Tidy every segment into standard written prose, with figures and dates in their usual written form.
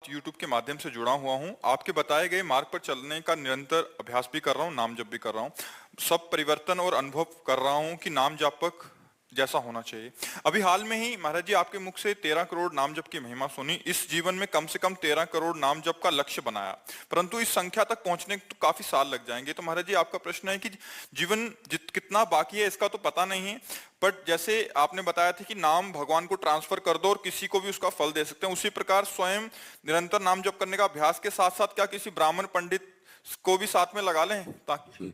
YouTube के माध्यम से जुड़ा हुआ हूँ। आपके बताए गए मार्ग पर चलने का निरंतर अभ्यास भी कर रहा हूँ, नाम जप भी कर रहा हूँ। सब परिवर्तन और अनुभव कर रहा हूँ कि नाम जापक जैसा होना चाहिए। अभी हाल में ही महाराज जी आपके मुख से 13 करोड़ नाम जप की महिमा सुनी। इस जीवन में कम से कम 13 करोड़ नाम जप का लक्ष्य बनाया, परंतु इस संख्या तक पहुंचने तो काफी साल लग जाएंगे। तो महाराज जी आपका प्रश्न है कि जीवन कितना बाकी है इसका तो पता नहीं है, बट जैसे आपने बताया था कि नाम भगवान को ट्रांसफर कर दो और किसी को भी उसका फल दे सकते हैं, उसी प्रकार स्वयं निरंतर नाम जप करने का अभ्यास के साथ साथ क्या किसी ब्राह्मण पंडित को भी साथ में लगा लें ताकि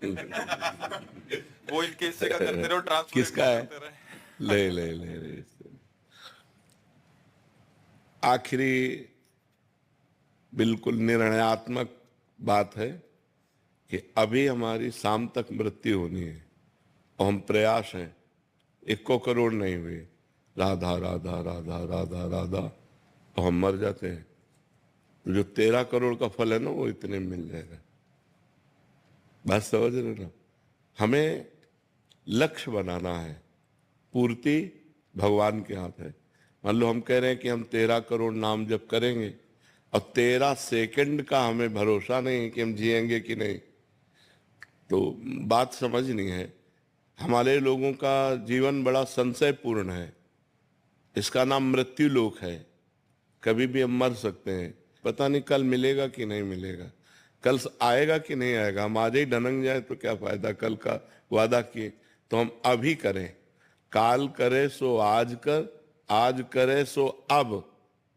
वो इनके हिस्से का करते रहे और ट्रांसफर किसका है? करते रहे। ले आखिरी बिल्कुल निर्णयात्मक बात है कि अभी हमारी शाम तक मृत्यु होनी है और हम प्रयास हैं। 1 करोड़ नहीं हुए, राधा राधा राधा राधा राधा, तो हम मर जाते हैं। तो जो 13 करोड़ का फल है ना, वो इतने में मिल जाएगा। बात समझ रहे ना? हमें लक्ष्य बनाना है, पूर्ति भगवान के हाथ है। मान लो हम कह रहे हैं कि हम 13 करोड़ नाम जप करेंगे और 13 सेकंड का हमें भरोसा नहीं है कि हम जिएंगे कि नहीं, तो बात समझनी है। हमारे लोगों का जीवन बड़ा संशयपूर्ण है। इसका नाम मृत्यु लोक है। कभी भी हम मर सकते हैं, पता नहीं कल मिलेगा कि नहीं मिलेगा, कल आएगा कि नहीं आएगा। हम आज ही ढनक जाए तो क्या फायदा, कल का वादा किए। तो हम अभी करें। काल करे सो आज कर, आज करे सो अब,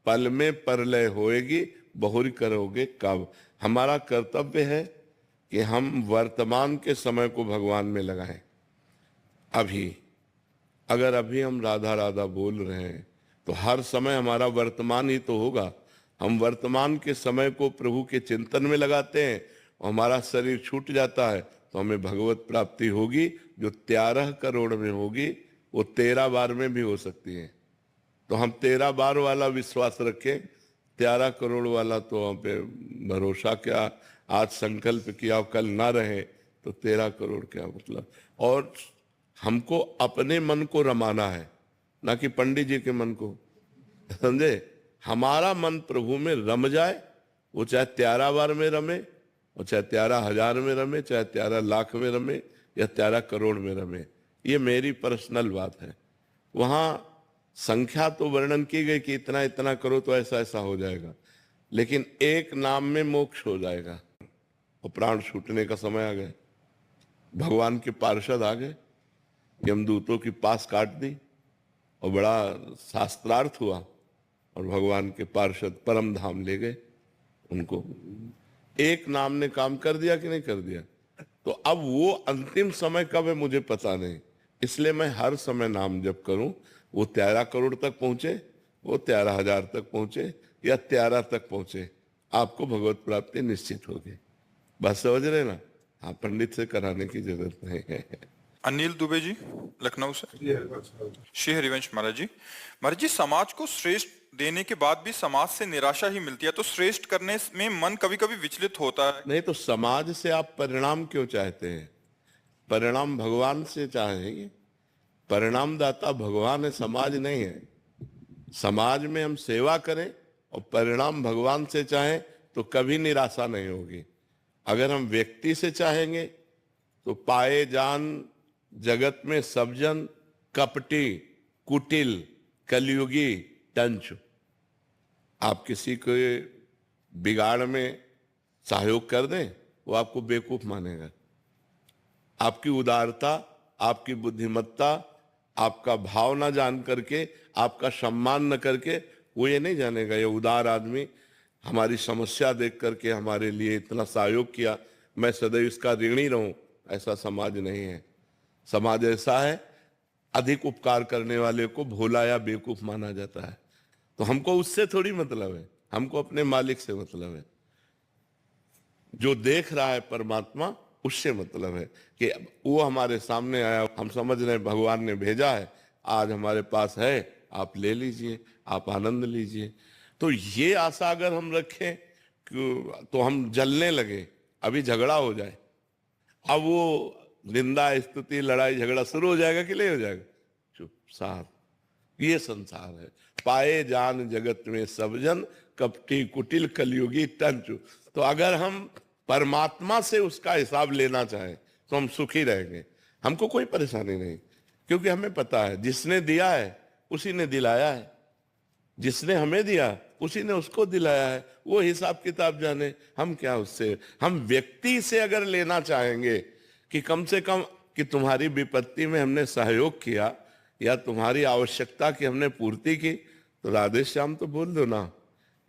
पल में परलय होएगी, बहुरी करोगे कब। हमारा कर्तव्य है कि हम वर्तमान के समय को भगवान में लगाएं। अभी अगर अभी हम राधा राधा बोल रहे हैं तो हर समय हमारा वर्तमान ही तो होगा। हम वर्तमान के समय को प्रभु के चिंतन में लगाते हैं और हमारा शरीर छूट जाता है तो हमें भगवत प्राप्ति होगी, जो 13 करोड़ में होगी वो 13 बार में भी हो सकती है। तो हम 13 बार वाला विश्वास रखें, 13 करोड़ वाला तो हम पे भरोसा क्या। आज संकल्प किया कल ना रहे तो 13 करोड़ क्या मतलब। और हमको अपने मन को रमाना है, ना कि पंडित जी के मन को, समझे। हमारा मन प्रभु में रम जाए, वो चाहे 13 बार में रमे, और चाहे 13,000 में रमे, चाहे 13 लाख में रमे, या 13 करोड़ में रमे। ये मेरी पर्सनल बात है। वहां संख्या तो वर्णन की गई कि इतना इतना करो तो ऐसा ऐसा हो जाएगा, लेकिन एक नाम में मोक्ष हो जाएगा। और प्राण छूटने का समय आ गया, भगवान के पार्षद आ गए, यमदूतों की पास काट दी और बड़ा शास्त्रार्थ हुआ, और भगवान के पार्षद परम धाम ले गए उनको। एक नाम ने काम कर दिया कि नहीं कर दिया। तो अब वो अंतिम समय कब है मुझे पता नहीं, इसलिए मैं हर समय नाम जप करूं। वो 13 करोड़ तक पहुंचे, वो 13,000 तक पहुंचे, या 13 तक पहुंचे, आपको भगवत प्राप्ति निश्चित होगी। बस समझ रहे ना? हाँ, पंडित से कराने की जरूरत नहीं है। अनिल दुबे जी, लखनऊ से। श्री हरिवंश महाराज जी समाज को श्रेष्ठ देने के बाद भी समाज से निराशा ही मिलती है, तो श्रेष्ठ करने में मन कभी कभी विचलित होता है। नहीं तो समाज से आप परिणाम क्यों चाहते हैं? परिणाम भगवान से चाहेंगे। परिणाम दाता भगवान है, समाज नहीं है। समाज में हम सेवा करें और परिणाम भगवान से चाहें तो कभी निराशा नहीं होगी। अगर हम व्यक्ति से चाहेंगे तो पाए जान जगत में सब जन कपटी कुटिल कलयुगी टंच। आप किसी को बिगाड़ में सहयोग कर दें, वो आपको बेवकूफ मानेगा। आपकी उदारता, आपकी बुद्धिमत्ता, आपका भाव ना जान करके, आपका सम्मान न करके, वो ये नहीं जानेगा ये उदार आदमी हमारी समस्या देख करके हमारे लिए इतना सहयोग किया, मैं सदैव इसका ऋणी रहूं। ऐसा समाज नहीं है। समाज ऐसा है, अधिक उपकार करने वाले को भोला या बेवकूफ माना जाता है। तो हमको उससे थोड़ी मतलब है, हमको अपने मालिक से मतलब है। जो देख रहा है परमात्मा, उससे मतलब है कि वो हमारे सामने आया, हम समझ रहे हैं भगवान ने भेजा है, आज हमारे पास है, आप ले लीजिए, आप आनंद लीजिए। तो ये आशा अगर हम रखें तो हम जलने लगे, अभी झगड़ा हो जाए, अब वो निंदा स्तुति लड़ाई झगड़ा शुरू हो जाएगा कि नहीं हो जाएगा? चुप साथ। ये संसार है। पाए जान जगत में सब जन कपटी कुटिल कलयुगी टंचु। तो अगर हम परमात्मा से उसका हिसाब लेना चाहें तो हम सुखी रहेंगे, हमको कोई परेशानी नहीं, क्योंकि हमें पता है जिसने दिया है उसी ने दिलाया है, जिसने हमें दिया उसी ने उसको दिलाया है, वो हिसाब किताब जाने, हम क्या उससे। हम व्यक्ति से अगर लेना चाहेंगे कि कम से कम कि तुम्हारी विपत्ति में हमने सहयोग किया या तुम्हारी आवश्यकता की हमने पूर्ति की, तो राधे श्याम तो बोल दो ना,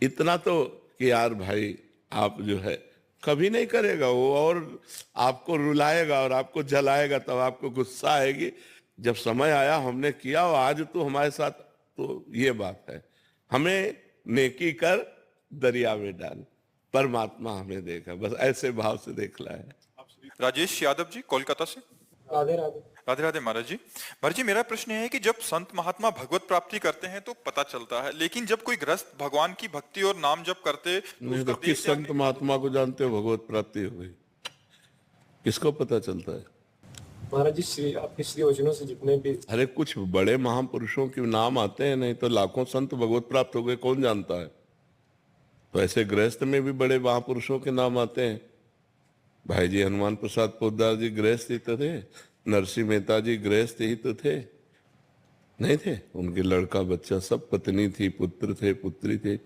इतना तो कि यार भाई आप जो है, कभी नहीं करेगा वो, और आपको रुलाएगा और आपको जलाएगा, तब आपको गुस्सा आएगी जब समय आया हमने किया और आज तो हमारे साथ। तो ये बात है, हमें नेकी कर दरिया में डाल, परमात्मा हमें देखा, बस ऐसे भाव से देख लाया। राजेश यादव जी कोलकाता से। राधे राधे। राधे राधे महाराज जी। महाराज जी मेरा प्रश्न है कि जब संत महात्मा भगवत प्राप्ति करते हैं तो पता चलता है, लेकिन जब कोई गृहस्थ भगवान की भक्ति और नाम जप करते नहीं तो किस संत महात्मा को जानते हो भगवत प्राप्ति हो गई, किसको पता चलता है? महाराज जी आपके श्री वचनों से जितने भी अरे कुछ बड़े महापुरुषों के नाम आते हैं, नहीं तो लाखों संत भगवत प्राप्त हो गए, कौन जानता है? तो ऐसे गृहस्थ में भी बड़े महापुरुषों के नाम आते हैं। भाई जी हनुमान प्रसाद पोद्दार जी गृहस्थ ही तो थे, नरसिंह मेहता जी गृहस्थ ही तो थे, नहीं थे? उनके लड़का बच्चा सब, पत्नी थी, पुत्र थे, पुत्री थे,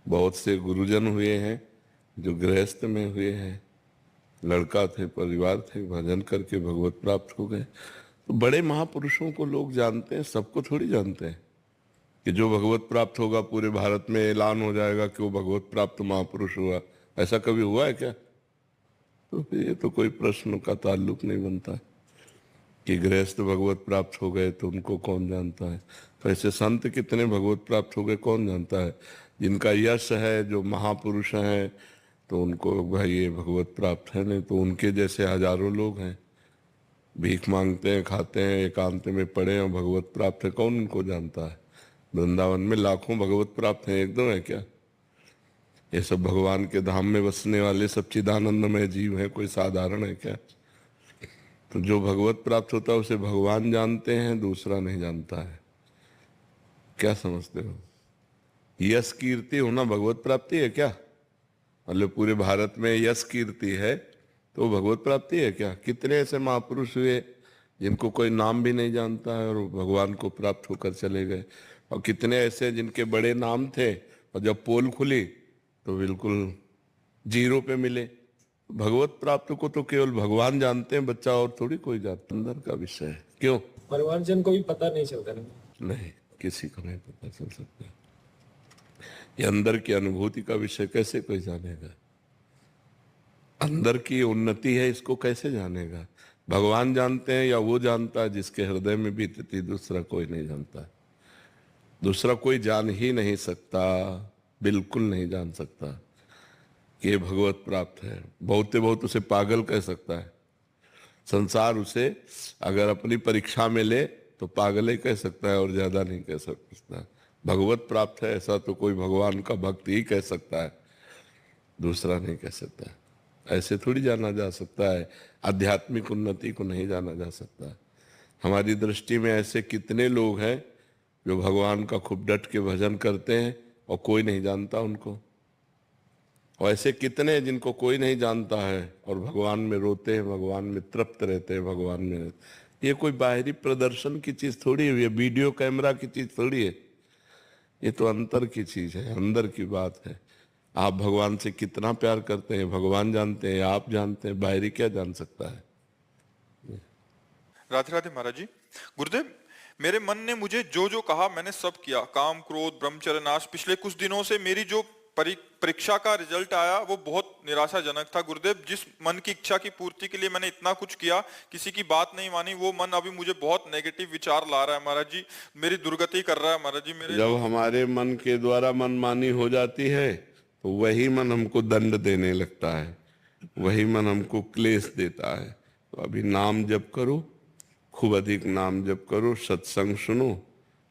बहुत से गुरुजन हुए हैं जो गृहस्थ में हुए हैं, लड़का थे, परिवार थे, भजन करके भगवत प्राप्त हो गए। तो बड़े महापुरुषों को लोग जानते हैं, सबको थोड़ी जानते हैं कि जो भगवत प्राप्त होगा पूरे भारत में ऐलान हो जाएगा कि वो भगवत प्राप्त महापुरुष हुआ। ऐसा कभी हुआ है क्या? तो फिर ये तो कोई प्रश्न का ताल्लुक नहीं बनता कि गृहस्थ भगवत प्राप्त हो गए तो उनको कौन जानता है। तो ऐसे संत कितने भगवत प्राप्त हो गए कौन जानता है? जिनका यश है, जो महापुरुष हैं, तो उनको भाई ये भगवत प्राप्त है, नहीं तो उनके जैसे हजारों लोग हैं, भीख मांगते हैं, खाते हैं, एकांत में पड़े और भगवत प्राप्त है, कौन उनको जानता है? वृंदावन में लाखों भगवत प्राप्त हैं, एक दो है क्या? ये सब भगवान के धाम में बसने वाले सच्चिदानंदमय जीव हैं, कोई साधारण है क्या? तो जो भगवत प्राप्त होता है उसे भगवान जानते हैं, दूसरा नहीं जानता है। क्या समझते हो? यश कीर्ति होना भगवत प्राप्ति है क्या? मतलब पूरे भारत में यश कीर्ति है तो भगवत प्राप्ति है क्या? कितने ऐसे महापुरुष हुए जिनको कोई नाम भी नहीं जानता है और भगवान को प्राप्त होकर चले गए, और कितने ऐसे जिनके बड़े नाम थे और जब पोल खुली तो बिल्कुल जीरो पे मिले। भगवत प्राप्त को तो केवल भगवान जानते हैं, बच्चा और थोड़ी कोई जानता। अंदर का विषय है। क्यों? परिवारजन को भी पता नहीं चलता नहीं, किसी को नहीं पता चल सकता। ये अंदर की अनुभूति का विषय कैसे कोई जानेगा? अंदर की उन्नति है, इसको कैसे जानेगा? भगवान जानते हैं या वो जानता है जिसके हृदय में बीतती, दूसरा कोई नहीं जानता। दूसरा कोई जान ही नहीं सकता, बिल्कुल नहीं जान सकता कि ये भगवत प्राप्त है। बहुत उसे पागल कह सकता है, संसार उसे अगर अपनी परीक्षा में ले तो पागल ही कह सकता है और ज्यादा नहीं कह सकता। भगवत प्राप्त है ऐसा तो कोई भगवान का भक्त ही कह सकता है, दूसरा नहीं कह सकता। ऐसे थोड़ी जाना जा सकता है, आध्यात्मिक उन्नति को नहीं जाना जा सकता। हमारी दृष्टि में ऐसे कितने लोग हैं जो भगवान का खूब डट के भजन करते हैं और कोई नहीं जानता उनको, और ऐसे कितने जिनको कोई नहीं जानता है और भगवान में रोते हैं, भगवान में तृप्त रहते हैं, भगवान में। ये कोई बाहरी प्रदर्शन की चीज थोड़ी है, ये वीडियो कैमरा की चीज थोड़ी है, ये तो अंतर की चीज है, अंदर की बात है। आप भगवान से कितना प्यार करते हैं भगवान जानते हैं, आप जानते हैं, बाहरी क्या जान सकता है। राधे राधे महाराज जी। गुरुदेव मेरे मन ने मुझे जो जो कहा मैंने सब किया, काम क्रोध ब्रह्मचर्य नाश। पिछले कुछ दिनों से मेरी जो परीक्षा का रिजल्ट आया वो बहुत निराशाजनक था गुरुदेव। जिस मन की इच्छा की पूर्ति के लिए मैंने इतना कुछ किया, किसी की बात नहीं मानी, वो मन अभी मुझे बहुत नेगेटिव विचार ला रहा है महाराज जी, मेरी दुर्गति कर रहा है महाराज जी। मेरे जब हमारे मन के द्वारा मनमानी हो जाती है तो वही मन हमको दंड देने लगता है, वही मन हमको क्लेश देता है। तो अभी नाम जप करो, खूब अधिक नाम जप करो, सत्संग सुनो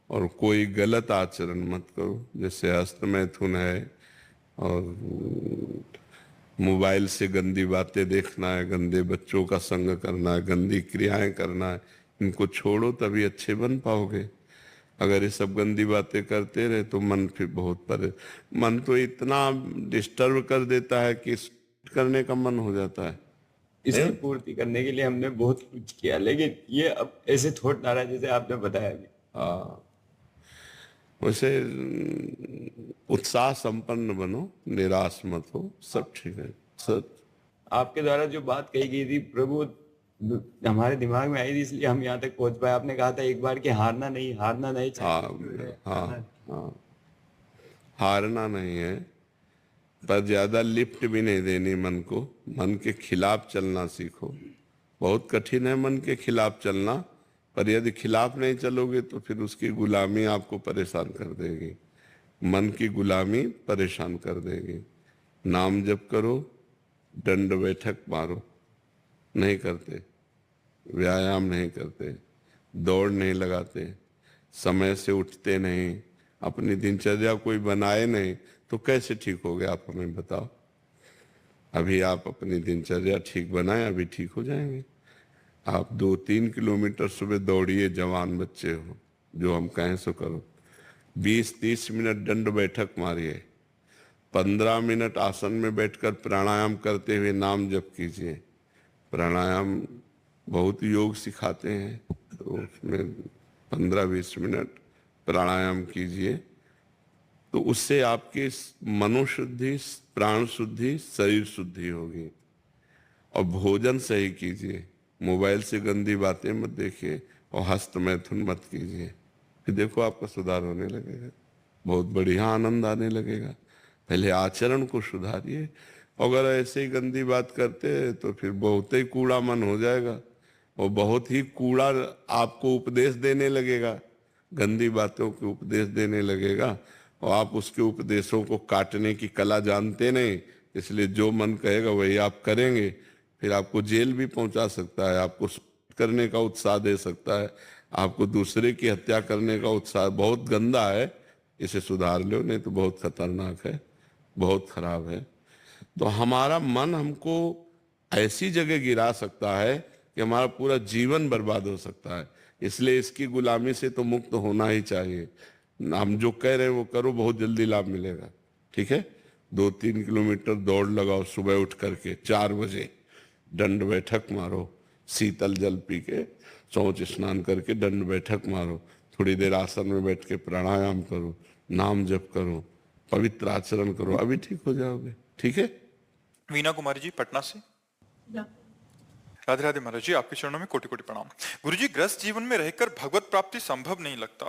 और कोई गलत आचरण मत करो। जैसे हस्त मैथुन है और मोबाइल से गंदी बातें देखना है, गंदे बच्चों का संग करना है, गंदी क्रियाएं करना है, इनको छोड़ो तभी अच्छे बन पाओगे। अगर ये सब गंदी बातें करते रहे तो मन फिर मन तो इतना डिस्टर्ब कर देता है कि करने का मन हो जाता है। इसकी पूर्ति करने के लिए हमने बहुत कुछ किया, लेकिन ये अब ऐसे थॉट आ रहा है जैसे आपने बताया अभी। हाँ, वैसे उत्साह संपन्न बनो, निराश मत हो, सब ठीक है सब। आपके द्वारा जो बात कही गई थी प्रभु हमारे दिमाग में आई थी, इसलिए हम यहाँ तक पहुंच पाए। आपने कहा था एक बार कि हारना नहीं हाँ हाँ हाँ, हारना नहीं है, पर ज्यादा लिफ्ट भी नहीं देनी मन को। मन के खिलाफ चलना सीखो। बहुत कठिन है मन के खिलाफ चलना, पर यदि खिलाफ नहीं चलोगे तो फिर उसकी गुलामी आपको परेशान कर देगी। मन की गुलामी परेशान कर देगी। नाम जप करो, दंड बैठक मारो, नहीं करते, व्यायाम नहीं करते, दौड़ नहीं लगाते, समय से उठते नहीं, अपनी दिनचर्या कोई बनाए नहीं, तो कैसे ठीक हो गया आप हमें बताओ। अभी आप अपनी दिनचर्या ठीक बनाएं, अभी ठीक हो जाएंगे। आप 2-3 किलोमीटर सुबह दौड़िए, जवान बच्चे हो, जो हम कहें सो करो। 20-30 मिनट दंड बैठक मारिए, 15 मिनट आसन में बैठकर प्राणायाम करते हुए नाम जप कीजिए। प्राणायाम बहुत योग सिखाते हैं, तो उसमें 15-20 मिनट प्राणायाम कीजिए, तो उससे आपकी मनोशुद्धि, प्राण शुद्धि, शरीर शुद्धि होगी। और भोजन सही कीजिए, मोबाइल से गंदी बातें मत देखिए, और हस्त मैथुन मत कीजिए। फिर देखो आपका सुधार होने लगेगा, बहुत बढ़िया आनंद आने लगेगा। पहले आचरण को सुधारिए। अगर ऐसे ही गंदी बात करते तो फिर बहुत ही कूड़ा मन हो जाएगा, और बहुत ही कूड़ा आपको उपदेश देने लगेगा, गंदी बातों के उपदेश देने लगेगा, और आप उसके उपदेशों को काटने की कला जानते नहीं, इसलिए जो मन कहेगा वही आप करेंगे। फिर आपको जेल भी पहुंचा सकता है, आपको करने का उत्साह दे सकता है, आपको दूसरे की हत्या करने का उत्साह। बहुत गंदा है, इसे सुधार लो, नहीं तो बहुत खतरनाक है, बहुत खराब है। तो हमारा मन हमको ऐसी जगह गिरा सकता है कि हमारा पूरा जीवन बर्बाद हो सकता है। इसलिए इसकी गुलामी से तो मुक्त होना ही चाहिए। हम जो कह रहे हैं वो करो, बहुत जल्दी लाभ मिलेगा। ठीक है, 2-3 किलोमीटर दौड़ लगाओ, सुबह उठ करके 4 बजे दंड बैठक मारो, शीतल जल पी के, शौच स्नान करके दंड बैठक मारो, थोड़ी देर आसन में बैठ के प्राणायाम करो, नाम जप करो, पवित्र आचरण करो, अभी ठीक हो जाओगे। ठीक है। वीना कुमारी जी पटना से। राधे राधे महाराज जी, आपके चरणों में कोटि कोटि प्रणाम। गुरुजी, ग्रस्त जीवन में रहकर भगवत प्राप्ति संभव नहीं लगता।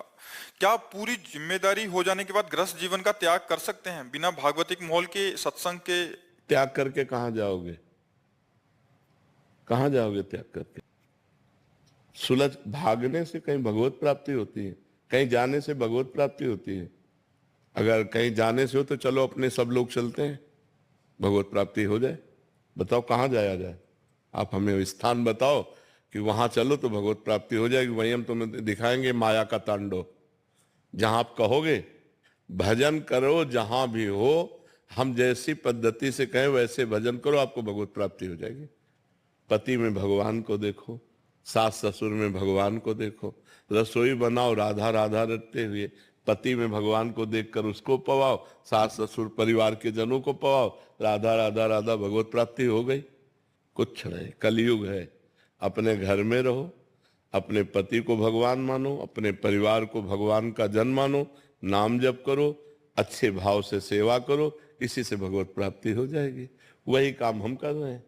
क्या पूरी जिम्मेदारी हो जाने के बाद ग्रस्त जीवन का त्याग कर सकते हैं बिना भागवतिक माहौल के, सत्संग के? त्याग करके कहां जाओगे? कहां जाओगे त्याग करके? सुलझ भागने से कहीं भगवत प्राप्ति होती है? कहीं जाने से भगवत प्राप्ति होती है? अगर कहीं जाने से हो तो चलो अपने सब लोग चलते हैं, भगवत प्राप्ति हो जाए। बताओ कहां जाया जाए? आप हमें स्थान बताओ कि वहां चलो तो भगवत प्राप्ति हो जाएगी। वहीं हम तुम्हें दिखाएंगे माया का तांडव। जहां आप कहोगे भजन करो, जहां भी हो, हम जैसी पद्धति से कहें वैसे भजन करो, आपको भगवत प्राप्ति हो जाएगी। पति में भगवान को देखो, सास ससुर में भगवान को देखो, रसोई बनाओ राधा राधा रटते हुए, पति में भगवान को देखकर उसको पवाओ, सास ससुर परिवार के जनों को पवाओ, राधा राधा राधा, भगवत प्राप्ति हो गई। कुछ नहीं, कलयुग है। अपने घर में रहो, अपने पति को भगवान मानो, अपने परिवार को भगवान का जन मानो, नाम जप करो, अच्छे भाव से सेवा करो, इसी से भगवत प्राप्ति हो जाएगी। वही काम हम कर रहे हैं।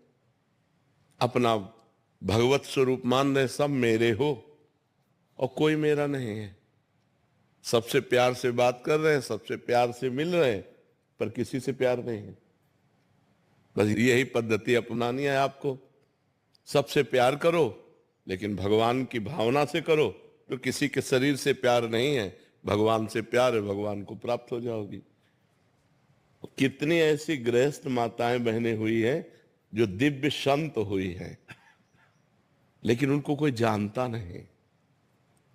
अपना भगवत स्वरूप मान रहे, सब मेरे हो और कोई मेरा नहीं है। सबसे प्यार से बात कर रहे हैं, सबसे प्यार से मिल रहे हैं, पर किसी से प्यार नहीं है। बस यही पद्धति अपनानी है आपको। सबसे प्यार करो, लेकिन भगवान की भावना से करो। तो किसी के शरीर से प्यार नहीं है, भगवान से प्यार है, भगवान को प्राप्त हो जाओगी। कितनी ऐसी गृहस्थ माताएं बहनें हुई हैं जो दिव्य संत हुई हैं, लेकिन उनको कोई जानता नहीं।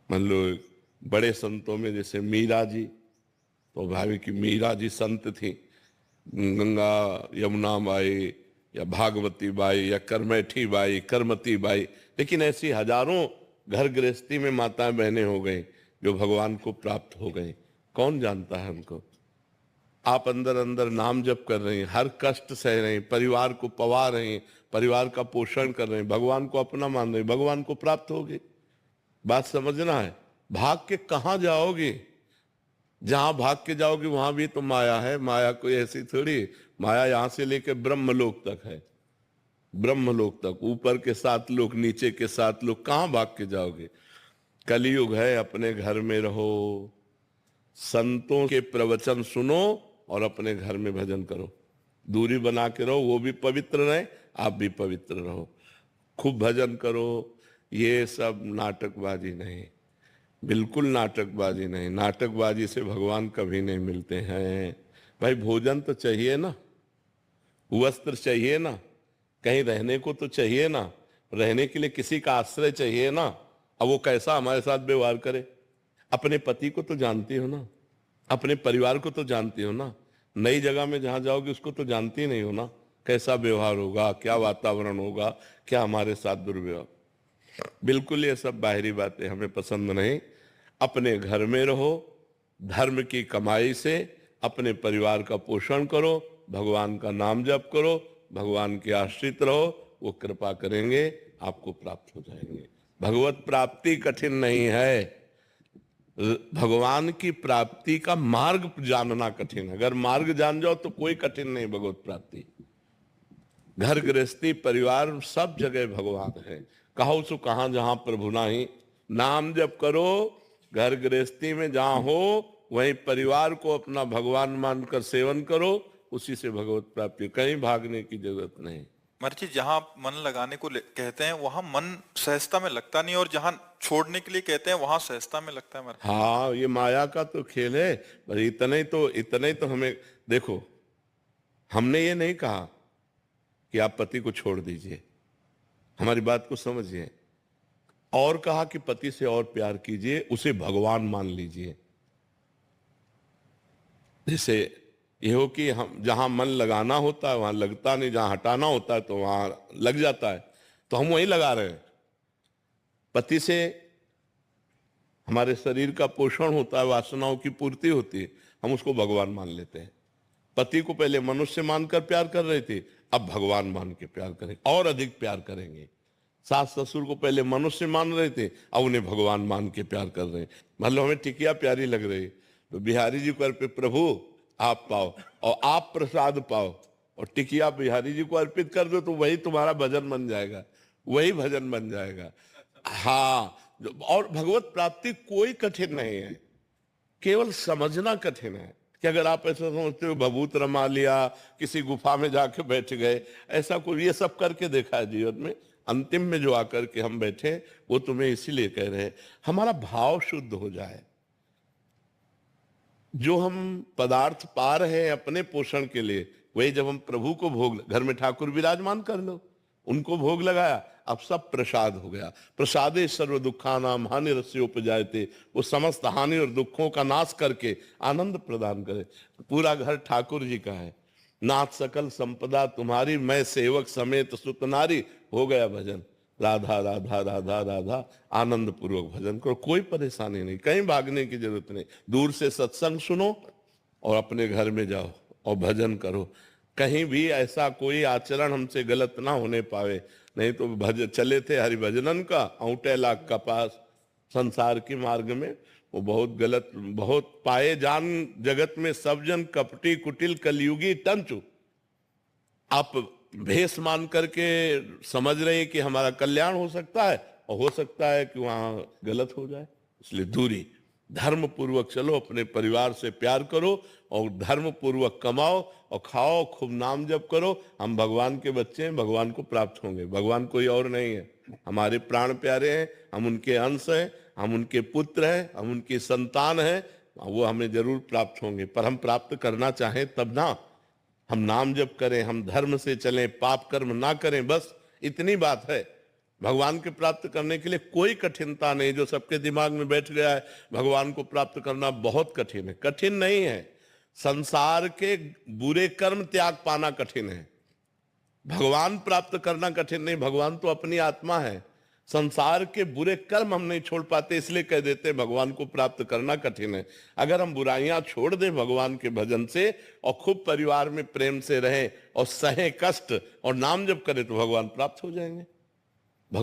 मान लो बड़े संतों में जैसे मीरा जी, तो भावी की मीरा जी संत थी, गंगा यमुना बाई या भागवती बाई या करमैठी बाई, करमती बाई, लेकिन ऐसी हजारों घर गृहस्थी में माताएं बहनें हो गई जो भगवान को प्राप्त हो गए। कौन जानता है उनको? आप अंदर अंदर नाम जप कर रहे हैं, हर कष्ट सह रहे हैं, परिवार को पवा रहे हैं, परिवार का पोषण कर रहे हैं, भगवान को अपना मान रहे हैं, भगवान को प्राप्त होगे। बात समझना है। भाग के कहां जाओगे? जहां भाग के जाओगे वहां भी तो माया है। माया कोई ऐसी थोड़ी, माया यहां से लेकर ब्रह्मलोक तक है। ब्रह्मलोक तक, ऊपर के 7 लोक, नीचे के 7 लोक, कहां भाग के जाओगे? कलयुग है, अपने घर में रहो, संतों के प्रवचन सुनो और अपने घर में भजन करो। दूरी बना के रहो, वो भी पवित्र रहे, आप भी पवित्र रहो। खूब भजन करो। ये सब नाटकबाजी नहीं, बिल्कुल नाटकबाजी नहीं। नाटकबाजी से भगवान कभी नहीं मिलते हैं। भाई भोजन तो चाहिए ना, वस्त्र चाहिए ना, कहीं रहने को तो चाहिए ना, रहने के लिए किसी का आश्रय चाहिए ना। अब वो कैसा हमारे साथ व्यवहार करे? अपने पति को तो जानती हो ना, अपने परिवार को तो जानती हो ना, नई जगह में जहां जाओगे उसको तो जानती नहीं हो ना, कैसा व्यवहार होगा, क्या वातावरण होगा, क्या हमारे साथ दुर्व्यवहार। बिल्कुल ये सब बाहरी बातें हमें पसंद नहीं। अपने घर में रहो, धर्म की कमाई से अपने परिवार का पोषण करो, भगवान का नाम जप करो, भगवान के आश्रित रहो, वो कृपा करेंगे, आपको प्राप्त हो जाएंगे। भगवत प्राप्ति कठिन नहीं है, भगवान की प्राप्ति का मार्ग जानना कठिन है। अगर मार्ग जान जाओ तो कोई कठिन नहीं भगवत प्राप्ति। घर गृहस्थी परिवार सब जगह भगवान है। कहो सो कहां जहां प्रभु नाही। नाम जप करो, घर गृहस्थी में जहां हो वहीं परिवार को अपना भगवान मानकर सेवन करो, उसी से भगवत प्राप्ति। कहीं भागने की जरूरत नहीं। महर्षि जहां मन लगाने को कहते हैं वहां मन सहजता में लगता नहीं, और जहां छोड़ने के लिए कहते हैं वहां सहजता में लगता है महर्षि। हाँ, ये माया का तो खेल है। पर इतने तो हमें देखो, हमने ये नहीं कहा कि आप पति को छोड़ दीजिए, हमारी बात को समझिए। और कहा कि पति से और प्यार कीजिए, उसे भगवान मान लीजिए। जैसे ये हो कि हम जहां मन लगाना होता है वहां लगता नहीं, जहां हटाना होता है तो वहां लग जाता है, तो हम वहीं लगा रहे हैं। पति से हमारे शरीर का पोषण होता है, वासनाओं की पूर्ति होती है, हम उसको भगवान मान लेते हैं। पति को पहले मनुष्य मानकर प्यार कर रहे थे, अब भगवान मान के प्यार करेंगे, और अधिक प्यार करेंगे। सास ससुर को पहले मनुष्य मान रहे थे, अब उन्हें भगवान मान के प्यार कर रहे हैं। मतलब हमें टिकिया प्यारी लग रही, तो बिहारी जी को अर्पित प्रभु आप पाओ और आप प्रसाद पाओ, और टिकिया बिहारी जी को अर्पित कर दो तो वही तुम्हारा भजन बन जाएगा, वही भजन बन जाएगा। हाँ, और भगवत प्राप्ति कोई कठिन नहीं है, केवल समझना कठिन है। कि अगर आप ऐसा समझते हो भभूत रमा लिया, किसी गुफा में जाके बैठ गए, ऐसा कोई ये सब करके देखा है जीवन में? अंतिम में जो आकर के हम बैठे वो तुम्हें इसीलिए कह रहे हैं, हमारा भाव शुद्ध हो जाए। जो हम पदार्थ पा रहे हैं अपने पोषण के लिए, वही जब हम प्रभु को भोग, घर में ठाकुर विराजमान कर लो, उनको भोग लगाया, अब सब प्रसाद हो गया। प्रसादे सर्व दुखानाम हानिरस्योपजायते, वो समस्त हानि और दुखों का नाश करके आनंद प्रदान करे। पूरा घर ठाकुर जी का है। नाथ सकल संपदा तुम्हारी, मैं सेवक समेत सुत नारी, हो गया भजन। राधा राधा राधा राधा, आनंद पूर्वक भजन करो, कोई परेशानी नहीं, कहीं भागने की जरूरत नहीं। दूर से सत्संग सुनो और अपने घर में जाओ और भजन करो। कहीं भी ऐसा कोई आचरण हमसे गलत ना होने पावे, नहीं तो भजन चले थे हरिभजनन का औंटे लाख का पास, संसार के मार्ग में वो बहुत गलत, बहुत पाए जान जगत में सब जन कपटी कुटिल कलयुगी टंचु। आप भेष मान करके समझ रहे हैं कि हमारा कल्याण हो सकता है, और हो सकता है कि वहां गलत हो जाए। इसलिए दूरी, धर्म पूर्वक चलो, अपने परिवार से प्यार करो और धर्म पूर्वक कमाओ और खाओ, खूब नाम जप करो। हम भगवान के बच्चे हैं, भगवान को प्राप्त होंगे। भगवान कोई और नहीं है, हमारे प्राण प्यारे हैं, हम उनके अंश हैं, हम उनके पुत्र हैं, हम उनकी संतान हैं, वो हमें जरूर प्राप्त होंगे। पर हम प्राप्त करना चाहें तब ना, हम नाम जप करें, हम धर्म से चलें, पाप कर्म ना करें, बस इतनी बात है। भगवान के प्राप्त करने के लिए कोई कठिनता नहीं। जो सबके दिमाग में बैठ गया है भगवान को प्राप्त करना बहुत कठिन है, कठिन नहीं है। संसार के बुरे कर्म त्याग पाना कठिन है, भगवान प्राप्त करना कठिन नहीं। भगवान तो अपनी आत्मा है, संसार के बुरे कर्म हम नहीं छोड़ पाते, इसलिए कह देते भगवान को प्राप्त करना कठिन है। अगर हम बुराइयां छोड़ दें भगवान के भजन से और खूब परिवार में प्रेम से रहें और सहे कष्ट और नाम जप करें तो भगवान प्राप्त हो जाएंगे।